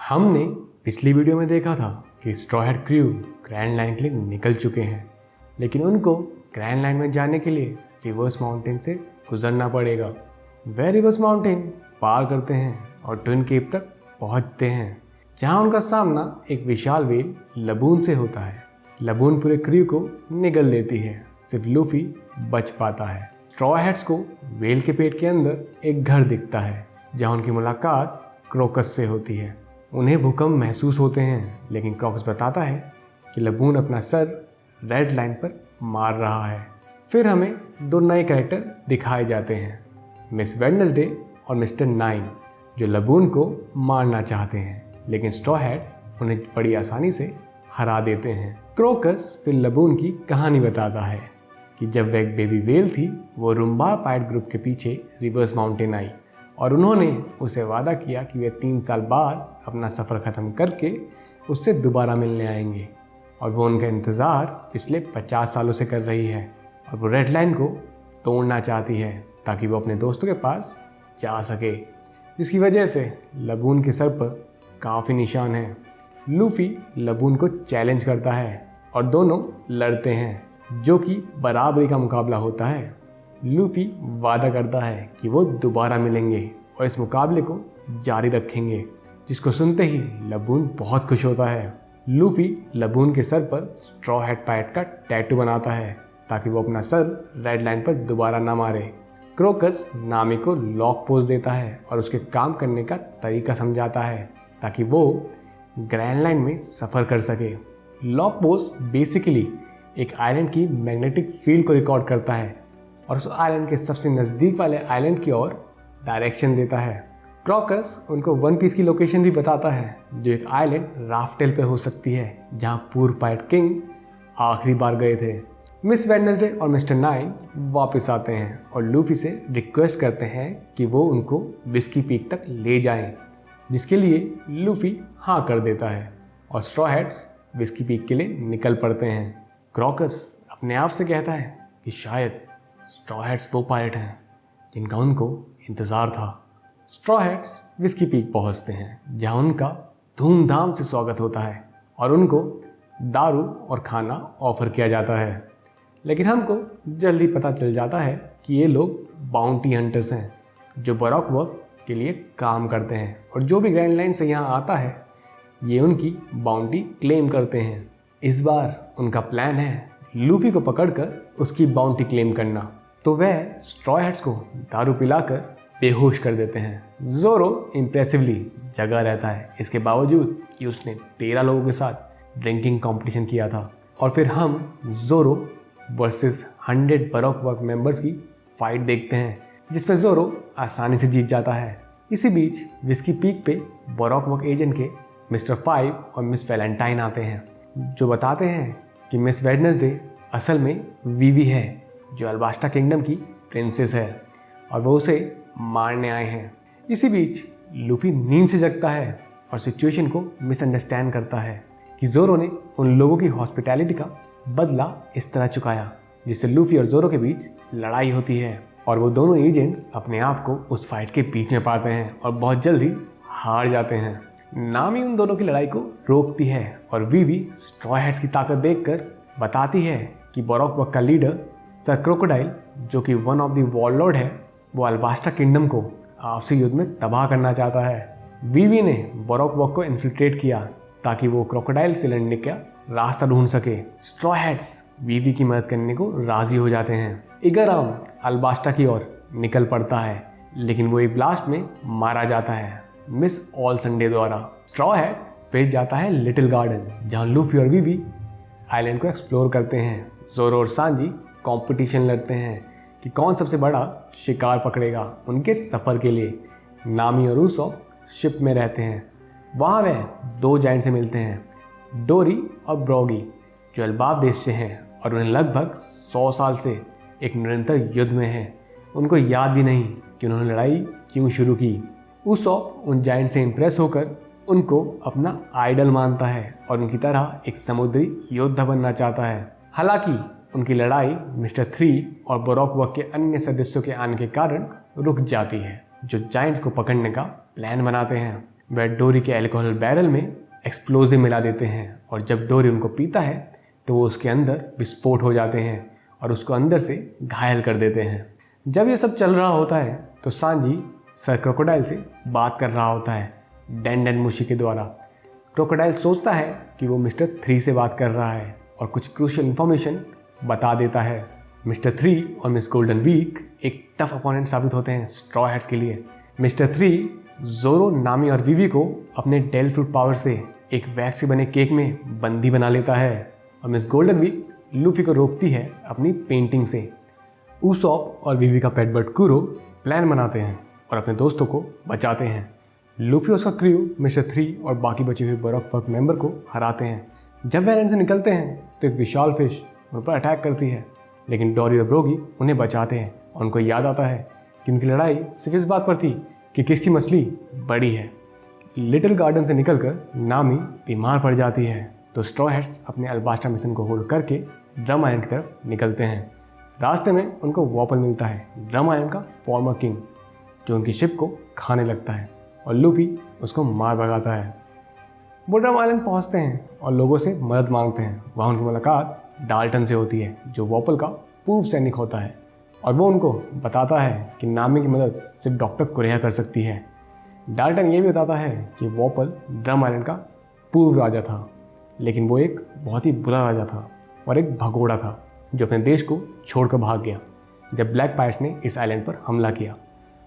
हमने पिछली वीडियो में देखा था कि straw hat crew grand line के लिए निकल चुके हैं, लेकिन उनको ग्रैंड लाइन में जाने के लिए रिवर्स माउंटेन से गुजरना पड़ेगा। वे रिवर्स माउंटेन पार करते हैं और ट्विन केव तक पहुंचते हैं, जहां उनका सामना एक विशाल व्हेल लबून से होता है। लबून पूरे क्रू को निगल लेती है, सिर्फ लूफी बच पाता है। स्ट्रॉ हैट्स को व्हेल के पेट के अंदर एक घर दिखता है, जहां उनकी मुलाकात क्रोकस से होती है। उन्हें भूकंप महसूस होते हैं, लेकिन क्रोकस बताता है कि लबून अपना सर रेड लाइन पर मार रहा है। फिर हमें दो नए कैरेक्टर दिखाए जाते हैं, मिस वेडनेसडे और मिस्टर नाइन, जो लबून को मारना चाहते हैं, लेकिन स्ट्रॉ हैट उन्हें बड़ी आसानी से हरा देते हैं। क्रोकस फिर लबून की कहानी बताता है कि जब वह एक बेबी वेल थी, वो रुम्बा पायरेट ग्रुप के पीछे रिवर्स माउंटेन आई और उन्होंने उसे वादा किया कि वे 3 साल बाद अपना सफ़र ख़त्म करके उससे दोबारा मिलने आएंगे, और वो उनका इंतज़ार पिछले 50 सालों से कर रही है। और वो रेड लाइन को तोड़ना चाहती है ताकि वो अपने दोस्तों के पास जा सके, जिसकी वजह से लबून के सर पर काफ़ी निशान हैं। लूफी लबून को चैलेंज करता है और दोनों लड़ते हैं, जो कि बराबरी का मुकाबला होता है। लूफी वादा करता है कि वो दोबारा मिलेंगे और इस मुकाबले को जारी रखेंगे, जिसको सुनते ही लबून बहुत खुश होता है। लूफी लबून के सर पर स्ट्रॉ हैट पायरेट का टैटू बनाता है ताकि वो अपना सर रेड लाइन पर दोबारा ना मारे। क्रोकस नामी को लॉक पोज देता है और उसके काम करने का तरीका समझाता है ताकि वो ग्रैंड लाइन में सफ़र कर सके। लॉक पोज बेसिकली एक आइलैंड की मैग्नेटिक फील्ड को रिकॉर्ड करता है और उस आइलैंड के सबसे नज़दीक वाले आइलैंड की ओर डायरेक्शन देता है। क्रोकस उनको वन पीस की लोकेशन भी बताता है, जो एक आइलैंड राफ्टेल पे हो सकती है, जहां पूर्व पायरेट किंग आखिरी बार गए थे। मिस वेडनेसडे और मिस्टर नाइन वापस आते हैं और लूफी से रिक्वेस्ट करते हैं कि वो उनको विस्की पीक तक ले जाएं, जिसके लिए लूफी हाँ कर देता है और स्ट्रॉ हैट्स विस्की पीक के लिए निकल पड़ते हैं। क्रोकस अपने आप से कहता है कि शायद स्ट्रॉ हैट्स वो पायरेट हैं जिनका उनको इंतज़ार था। स्ट्रॉ हैट्स विस्की पीक पहुंचते हैं, जहां उनका धूमधाम से स्वागत होता है और उनको दारू और खाना ऑफर किया जाता है, लेकिन हमको जल्दी पता चल जाता है कि ये लोग बाउंटी हंटर्स हैं, जो बरॉक वर्क के लिए काम करते हैं, और जो भी ग्रैंड लाइन से यहाँ आता है ये उनकी बाउंटी क्लेम करते हैं। इस बार उनका प्लान है लूफी को पकड़कर उसकी बाउंटी क्लेम करना, तो वह स्ट्रॉ हैट्स को दारू पिलाकर बेहोश कर देते हैं। जोरो इम्प्रेसिवली जगा रहता है, इसके बावजूद कि उसने 13 लोगों के साथ ड्रिंकिंग कंपटीशन किया था। और फिर हम जोरो वर्सेस 100 बरॉक वर्क मेंबर्स की फाइट देखते हैं, जिसमें जोरो आसानी से जीत जाता है। इसी बीच विस्की पीक पे बरॉक वर्क एजेंट के मिस्टर 5 और मिस वैलेंटाइन आते हैं, जो बताते हैं कि मिस वेडनेसडे असल में वीवी है, जो अल्बास्टा किंगडम की प्रिंसेस है, और वो उसे मारने आए हैं। इसी बीच लूफी नींद से जगता है और सिचुएशन को मिसअंडरस्टैंड करता है कि जोरो ने उन लोगों की हॉस्पिटैलिटी का बदला इस तरह चुकाया, जिससे लूफी और जोरो के बीच लड़ाई होती है, और वो दोनों एजेंट्स अपने आप को उस फाइट के बीच में पाते हैं और बहुत जल्दी हार जाते हैं। नामी उन दोनों की लड़ाई को रोकती है और वीवी स्ट्रॉ हैट्स की ताकत देखकर बताती है कि बरॉक वर्क का लीडर सर क्रोकोडाइल, जो कि वन ऑफ द वॉरलॉर्ड है, वो अल्बास्टा किंगडम को आपसी युद्ध में तबाह करना चाहता है। वीवी ने बरॉक वर्क को इन्फिल्ट्रेट किया ताकि वो क्रोकोडाइल से लड़ने का रास्ता ढूंढ सके। स्ट्रॉ हैट्स वीवी की मदद करने को राजी हो जाते हैं। इगराम अल्बास्टा की ओर निकल पड़ता है, लेकिन वो एक ब्लास्ट में मारा जाता है मिस ऑल संडे द्वारा। स्ट्रॉ हैट फिर जाता है लिटिल गार्डन, जहाँ लूफी और वीवी आइलैंड को एक्सप्लोर करते हैं। जोरो और सांजी कंपटीशन लड़ते हैं कि कौन सबसे बड़ा शिकार पकड़ेगा उनके सफ़र के लिए। नामी और ऊसो शिप में रहते हैं। वहाँ वह 2 जायंट से मिलते हैं, डोरी और ब्रोगी, जो अल्बाब देश से हैं और उन्हें लगभग 100 साल से एक निरंतर युद्ध में हैं। उनको याद भी नहीं कि उन्होंने लड़ाई क्यों शुरू की। ऊसो उन जायंट से इम्प्रेस होकर उनको अपना आइडल मानता है और उनकी तरह एक समुद्री योद्धा बनना चाहता है। हालांकि उनकी लड़ाई मिस्टर 3 और बरॉक वर्क के अन्य सदस्यों के आने के कारण रुक जाती है, जो जायंट्स को पकड़ने का प्लान बनाते हैं। वह डोरी के अल्कोहल बैरल में एक्सप्लोजिव मिला देते हैं और जब डोरी उनको पीता है तो वो उसके अंदर विस्फोट हो जाते हैं और उसको अंदर से घायल कर देते हैं। जब ये सब चल रहा होता है तो सांजी सर क्रोकोडाइल से बात कर रहा होता है डैन मुशी के द्वारा। क्रोकोडाइल सोचता है कि वो मिस्टर 3 से बात कर रहा है और कुछ क्रूशियल इन्फॉर्मेशन बता देता है। मिस्टर 3 और मिस गोल्डन वीक एक टफ अपोनेंट साबित होते हैं स्ट्रॉ हैट्स के लिए। मिस्टर 3 जोरो, नामी और विवी को अपने डेल फ्रूट पावर से एक वैक्स से बने केक में बंदी बना लेता है और मिस गोल्डन वीक लूफी को रोकती है अपनी पेंटिंग से। उसॉप और विवी का पेट बर्ड कुरो प्लान बनाते हैं और अपने दोस्तों को बचाते हैं। लूफी और उसका क्रू मिस्टर 3 और बाकी बचे हुए बरोक वर्क मेंबर को हराते हैं। जब वे आइलैंड से निकलते हैं तो एक विशाल फिश उन पर अटैक करती है, लेकिन डोरी और ब्रोगी उन्हें बचाते हैं और उनको याद आता है कि उनकी लड़ाई सिर्फ इस बात पर थी कि किसकी मछली बड़ी है। लिटिल गार्डन से निकलकर नामी बीमार पड़ जाती है तो स्ट्रॉ हैट्स अपने अल्बास्टा मिशन को होल्ड करके ड्रम आइलैंड की तरफ निकलते हैं। रास्ते में उनको वॉपल मिलता है, ड्रम आइलैंड का फॉर्मर किंग, जो उनकी शिप को खाने लगता है और लूफी उसको मार भगाता है। वो ड्रम आइलैंड पहुंचते हैं और लोगों से मदद मांगते हैं। वहाँ उनकी मुलाकात डाल्टन से होती है जो वॉपल का पूर्व सैनिक होता है और वो उनको बताता है कि नामी की मदद सिर्फ डॉक्टर कुरेहा कर सकती है। डाल्टन ये भी बताता है कि वॉपल ड्रम आइलैंड का पूर्व राजा था, लेकिन वो एक बहुत ही बुरा राजा था और एक भगोड़ा था जो अपने देश को छोड़कर भाग गया। जब ब्लैक पायरेट्स ने इस आइलैंड पर हमला किया,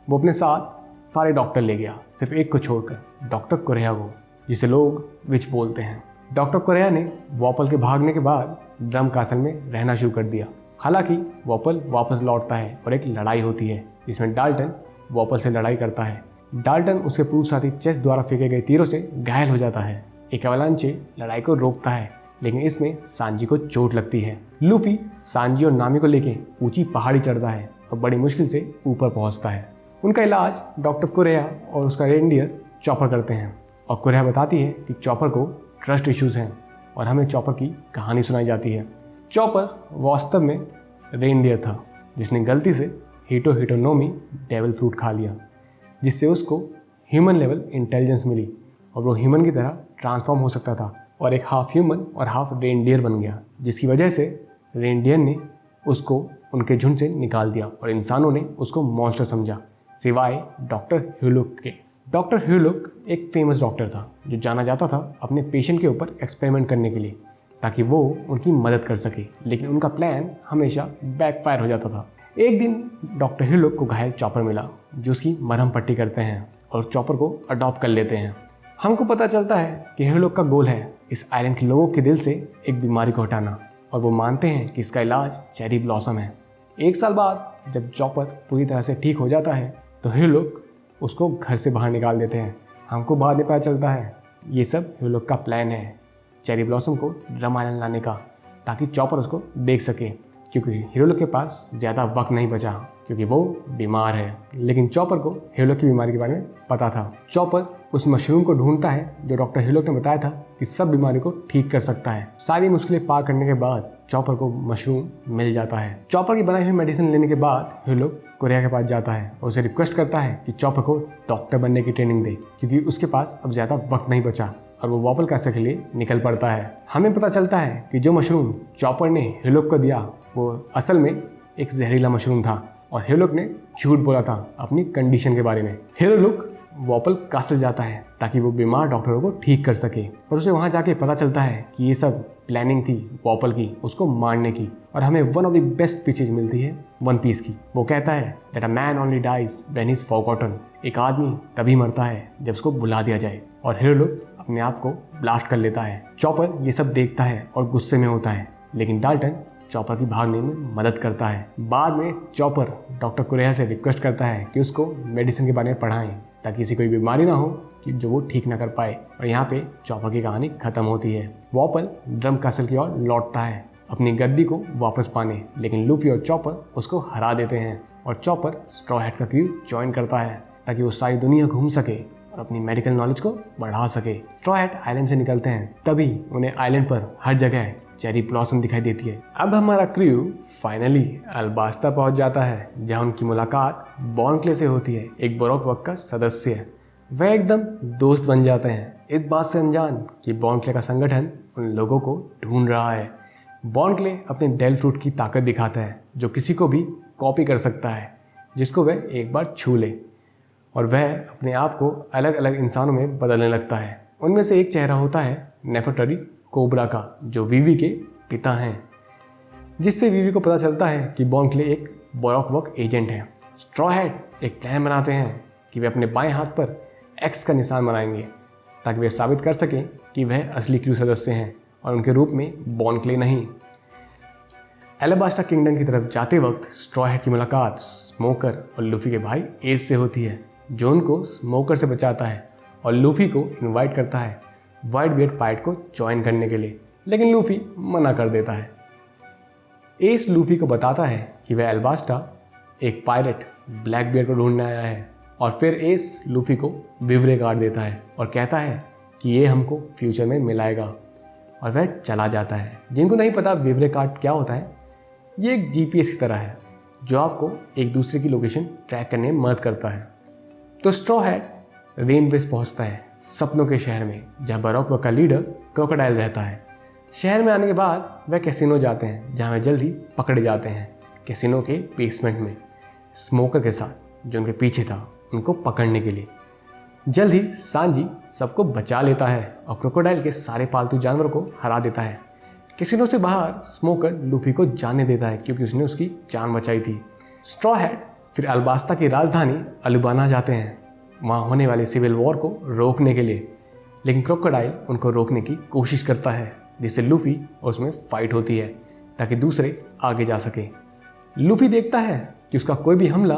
वो अपने साथ सारे डॉक्टर ले गया, सिर्फ एक को छोड़कर, डॉक्टर कुरेहा को, जिसे लोग विच बोलते हैं। डॉक्टर कुरेहा ने वॉपल के भागने के बाद ड्रम कासल में रहना शुरू कर दिया। हालांकि वॉपल वापस लौटता है और एक लड़ाई होती है जिसमें डाल्टन वॉपल से लड़ाई करता है। डाल्टन उसके पूर्व साथी चेस द्वारा फेंके गए तीरों से घायल हो जाता है। एक एवलांचे लड़ाई को रोकता है, लेकिन इसमें सांजी को चोट लगती है। लूफी सांजी और नामी को लेके ऊंची पहाड़ी चढ़ता है और बड़ी मुश्किल से ऊपर पहुंचता है। उनका इलाज डॉक्टर कुरेहा और उसका रेनडियर चॉपर करते हैं और कुरेहा बताती है कि चॉपर को ट्रस्ट इश्यूज हैं और हमें चॉपर की कहानी सुनाई जाती है। चॉपर वास्तव में रेनडियर था जिसने गलती से हिटोनोमी डेविल फ्रूट खा लिया, जिससे उसको ह्यूमन लेवल इंटेलिजेंस मिली और वो ह्यूमन की तरह ट्रांसफॉर्म हो सकता था और एक हाफ ह्यूमन और हाफ रेनडियर बन गया, जिसकी वजह से रेनडियर ने उसको उनके झुंड से निकाल दिया और इंसानों ने उसको मॉन्स्टर समझा, सिवाय डॉक्टर ह्यूलुक के। डॉक्टर ह्यूलुक एक फेमस डॉक्टर था जो जाना जाता था अपने पेशेंट के ऊपर एक्सपेरिमेंट करने के लिए ताकि वो उनकी मदद कर सके, लेकिन उनका प्लान हमेशा बैकफायर हो जाता था। एक दिन डॉक्टर ह्यूलुक को घायल चॉपर मिला जो उसकी मरहम पट्टी करते हैं और चॉपर को अडॉप्ट कर लेते हैं। हमको पता चलता है कि ह्यूलुक का गोल है इस आइलैंड के लोगों के दिल से एक बीमारी को हटाना और वो मानते हैं कि इसका इलाज चेरी ब्लॉसम है। 1 साल बाद जब चॉपर पूरी तरह से ठीक हो जाता है तो ह्यूलुक उसको घर से बाहर निकाल देते हैं। हमको बाद में पता चलता है ये सब ह्यूलुक का प्लान है चेरी ब्लॉसम को ड्रम आइलैंड लाने का, ताकि चॉपर उसको देख सके, क्योंकि ह्यूलुक के पास ज़्यादा वक्त नहीं बचा क्योंकि वो बीमार है। लेकिन चॉपर को ह्यूलुक की बीमारी के बारे में पता था। चॉपर उस मशरूम को ढूंढता है जो डॉक्टर ह्यूलुक ने बताया था कि सब बीमारी को ठीक कर सकता है। सारी मुश्किलें पार करने के बाद चॉपर को मशरूम मिल जाता है। चॉपर की बनाई हुई मेडिसिन लेने के बाद ह्यूलुक कुरेहा के पास जाता है और उसे रिक्वेस्ट करता है कि चॉपर को डॉक्टर बनने की ट्रेनिंग दे, क्योंकि उसके पास अब ज़्यादा वक्त नहीं बचा और वो वॉपल कासल के लिए निकल पड़ता है। हमें पता चलता है कि जो मशरूम चॉपर ने ह्यूलुक को दिया वो असल में एक जहरीला मशरूम था और ह्यूलुक ने झूठ बोला था अपनी कंडीशन के बारे में। ह्यूलुक वॉपल कासल जाता है ताकि वो बीमार डॉक्टरों को ठीक कर सके, पर उसे वहाँ जाके पता चलता है कि ये सब प्लानिंग थी वॉपल की उसको मारने की। और हमें one of the best speeches मिलती है वन पीस की। वो कहता है that a man only dies when he is forgotten, एक आदमी तभी मरता है जब उसको बुला दिया जाए। और ह्यूलुक अपने आप को ब्लास्ट कर लेता है। चॉपर ये सब देखता है और गुस्से में होता है, लेकिन डाल्टन चॉपर की भागने में मदद करता है। बाद में चॉपर डॉक्टर कुरेहा से रिक्वेस्ट करता है कि उसको मेडिसिन के बारे में पढ़ाएं ताकि किसी कोई बीमारी ना हो कि जो वो ठीक ना कर पाए। और यहाँ पे चॉपर की कहानी खत्म होती है। वॉपल ड्रम कासल की ओर लौटता है अपनी गद्दी को वापस पाने, लेकिन लूफी और चॉपर उसको हरा देते हैं और चॉपर स्ट्रॉ हैट का क्रू ज्वाइन करता है ताकि वो सारी दुनिया घूम सके और अपनी मेडिकल नॉलेज को बढ़ा सके। स्ट्रॉ हैट आइलैंड से निकलते हैं, तभी उन्हें आइलैंड पर हर जगह चेरी ब्लॉसम दिखाई देती है। अब हमारा क्रू फाइनली अल्बास्ता पहुंच जाता है, जहां उनकी मुलाकात बॉर्न क्ले से होती है, एक बरोक वर्क का सदस्य। वह एकदम दोस्त बन जाते हैं, इस बात से अनजान कि बॉन्क्ले का संगठन उन लोगों को ढूंढ रहा है। बॉन्क्ले अपने डेल फ्रूट की ताकत दिखाता है जो किसी को भी कॉपी कर सकता है जिसको वह एक बार छू ले, और वह अपने आप को अलग अलग इंसानों में बदलने लगता है। उनमें से एक चेहरा होता है नेफर्टरी कोबरा का, जो वीवी के पिता हैं, जिससे वीवी को पता चलता है कि बॉन्क्ले एक बॉरॉकवॉक एजेंट है। स्ट्रॉ हैट एक प्लान बनाते हैं कि वे अपने बाएं हाथ पर एक्स का निशान बनाएंगे ताकि वे साबित कर सकें कि वह असली क्रू सदस्य हैं और उनके रूप में बॉन्क्ले नहीं। एलाबास्टा किंगडम की तरफ जाते वक्त स्ट्रॉ हैट की मुलाकात स्मोकर और लूफी के भाई एस से होती है, जो उनको स्मोकर से बचाता है और लूफी को इनवाइट करता है वाइट बियर्ड पायरेट को ज्वाइन करने के लिए, लेकिन लूफी मना कर देता है। एस लूफी को बताता है कि वह एल्बास्टा एक पायरेट ब्लैक बियर्ड को ढूंढने आया है, और फिर एस लूफी को विवरे कार्ड देता है और कहता है कि ये हमको फ्यूचर में मिलाएगा, और वह चला जाता है। जिनको नहीं पता विवरे कार्ड क्या होता है, ये एक जीपीएस की तरह है जो आपको एक दूसरे की लोकेशन ट्रैक करने में मदद करता है। तो स्ट्रॉ हैट रेन बेस पहुंचता है सपनों के शहर में, जहां बॉरॉकवॉक का लीडर क्रोकोडाइल रहता है। शहर में आने के बाद वह कैसीनो जाते हैं, जहां वे जल्द ही पकड़े जाते हैं कैसीनो के बेसमेंट में स्मोकर के साथ, जो उनके पीछे था उनको पकड़ने के लिए। जल्द ही सांजी सबको बचा लेता है और क्रोकोडाइल के सारे पालतू जानवरों को हरा देता है। कैसीनो से बाहर स्मोकर लूफी को जाने देता है क्योंकि उसने उसकी जान बचाई थी। स्ट्रॉ हैट फिर अल्बास्ता की राजधानी अलुबाना जाते हैं वहाँ होने वाले सिविल वॉर को रोकने के लिए, लेकिन क्रोकोडाइल उनको रोकने की कोशिश करता है, जिससे लूफी और उसमें फाइट होती है ताकि दूसरे आगे जा सके। लूफी देखता है कि उसका कोई भी हमला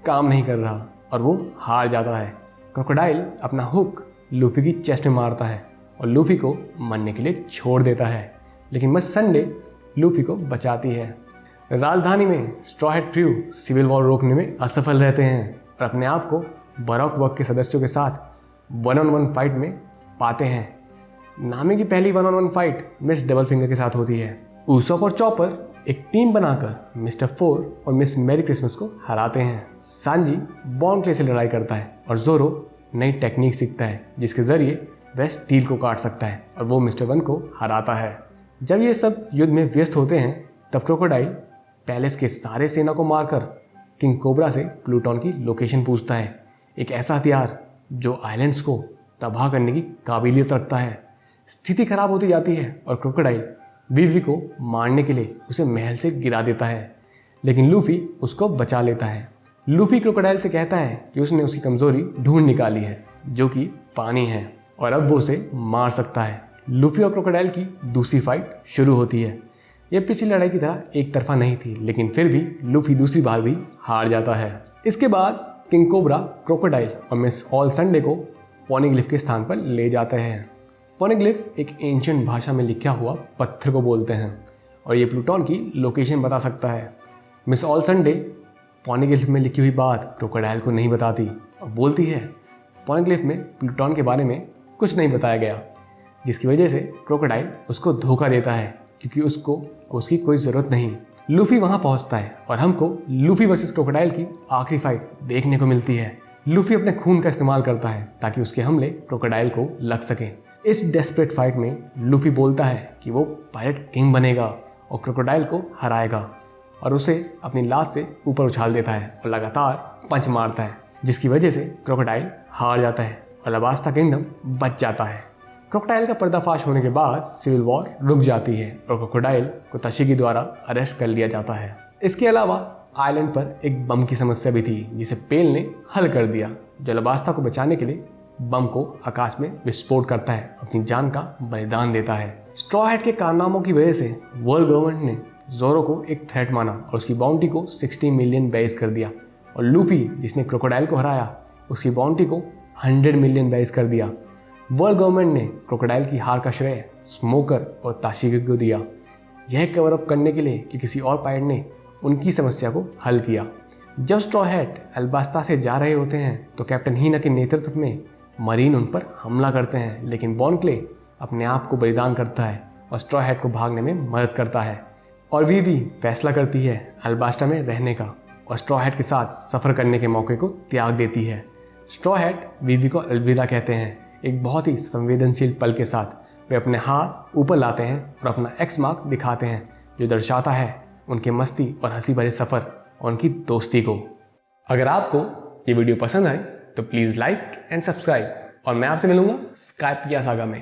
काम नहीं कर रहा और वो हार जाता है। क्रोकोडाइल अपना हुक लूफी की चेस्ट में मारता है और लूफी को मरने के लिए छोड़ देता है, लेकिन मिस संडे लूफी को बचाती है। राजधानी में straw hat crew civil war रोकने में असफल रहते हैं और अपने आप को बॉरॉकवॉक के सदस्यों के साथ 1-on-1 फाइट में पाते हैं। नामी की पहली 1-on-1 fight miss double finger के साथ होती है। ऊसॉप और चॉपर एक टीम बनाकर मिस्टर फोर और मिस मैरी क्रिसमस को हराते हैं। सांजी बॉन्क्ले से लड़ाई करता है और जोरो नई टेक्निक सीखता है जिसके जरिए वह स्टील को काट सकता है और वो मिस्टर वन को हराता है। जब ये सब युद्ध में व्यस्त होते हैं तब क्रोकोडाइल पैलेस के सारे सेना को मारकर किंग कोबरा से प्लूटोन की लोकेशन पूछता है, एक ऐसा हथियार जो आइलैंड्स को तबाह करने की काबिलियत रखता है। स्थिति खराब होती जाती है और क्रोकोडाइल वीवी को मारने के लिए उसे महल से गिरा देता है, लेकिन लूफी उसको बचा लेता है। लूफी क्रोकोडाइल से कहता है कि उसने उसकी कमजोरी ढूंढ निकाली है जो कि पानी है और अब वो उसे मार सकता है। लूफी और क्रोकोडाइल की दूसरी फाइट शुरू होती है। यह पिछली लड़ाई की तरह एक तरफा नहीं थी, लेकिन फिर भी लूफी दूसरी बार भी हार जाता है। इसके बाद किंग कोबरा क्रोकोडाइल और मिस ऑल संडे को पॉनीग्लिफ के स्थान पर ले जाते हैं। पॉनीग्लिफ एक एंशिएंट भाषा में लिखा हुआ पत्थर को बोलते हैं और ये प्लूटोन की लोकेशन बता सकता है। मिस ऑल संडे पॉनीग्लिफ में लिखी हुई बात क्रोकोडाइल को नहीं बताती और बोलती है पॉनीग्लिफ में प्लूटोन के बारे में कुछ नहीं बताया गया, जिसकी वजह से क्रोकोडाइल उसको धोखा देता है क्योंकि उसको उसकी कोई ज़रूरत नहीं। लूफी वहाँ पहुँचता है और हमको लूफी वर्सेस क्रोकोडाइल की आखिरी फाइट देखने को मिलती है। लूफी अपने खून का इस्तेमाल करता है ताकि उसके हमले क्रोकोडाइल को लग सके। इस डेस्परेट फाइट में लूफी बोलता है कि वो पायरेट किंग बनेगा और क्रोकोडाइल को हराएगा और उसे अपनी लाश से ऊपर उछाल देता है और लगातार पंच मारता है, जिसकी वजह से क्रोकोडाइल हार जाता है और अलाबास्ता किंगडम बच जाता है। क्रोकोडाइल का पर्दाफाश होने के बाद सिविल वॉर रुक जाती है और क्रोकोडाइल को तशिगी द्वारा अरेस्ट कर लिया जाता है। इसके अलावा आइलैंड पर एक बम की समस्या भी थी जिसे पेल ने हल कर दिया, जो अलाबास्ता को बचाने के लिए बम को आकाश में विस्फोट करता है, अपनी जान का बलिदान देता है। स्ट्रॉ हैट के कारनामों की वजह से वर्ल्ड गवर्नमेंट ने जोरो को एक थ्रेट माना और उसकी बाउंटी को 60 मिलियन बेस कर दिया और लूफी जिसने क्रोकोडाइल को हराया उसकी बाउंटी को 100 मिलियन बेस कर दिया। वर्ल्ड गवर्नमेंट ने क्रोकोडाइल की हार का श्रेय स्मोकर और ताशिगी को दिया, यह कवर अप करने के लिए कि किसी और पायरेट ने उनकी समस्या को हल किया। जब स्ट्रॉ हैट अल्बास्ता से जा रहे होते हैं तो कैप्टन हीना के नेतृत्व में मरीन उन पर हमला करते हैं, लेकिन बॉन्क्ले अपने आप को बलिदान करता है और स्ट्रॉ हैट को भागने में मदद करता है और वीवी फैसला करती है अल्बास्ता में रहने का और स्ट्रॉ हैट के साथ सफ़र करने के मौके को त्याग देती है। स्ट्रॉ हैट वीवी को अलविदा कहते हैं। एक बहुत ही संवेदनशील पल के साथ वे अपने हाथ ऊपर लाते हैं और अपना एक्स मार्क दिखाते हैं, जो दर्शाता है उनके मस्ती और हंसी भरे सफ़र और उनकी दोस्ती को। अगर आपको ये वीडियो पसंद आए तो प्लीज़ लाइक एंड सब्सक्राइब, और मैं आपसे मिलूंगा स्काइप की सागा में।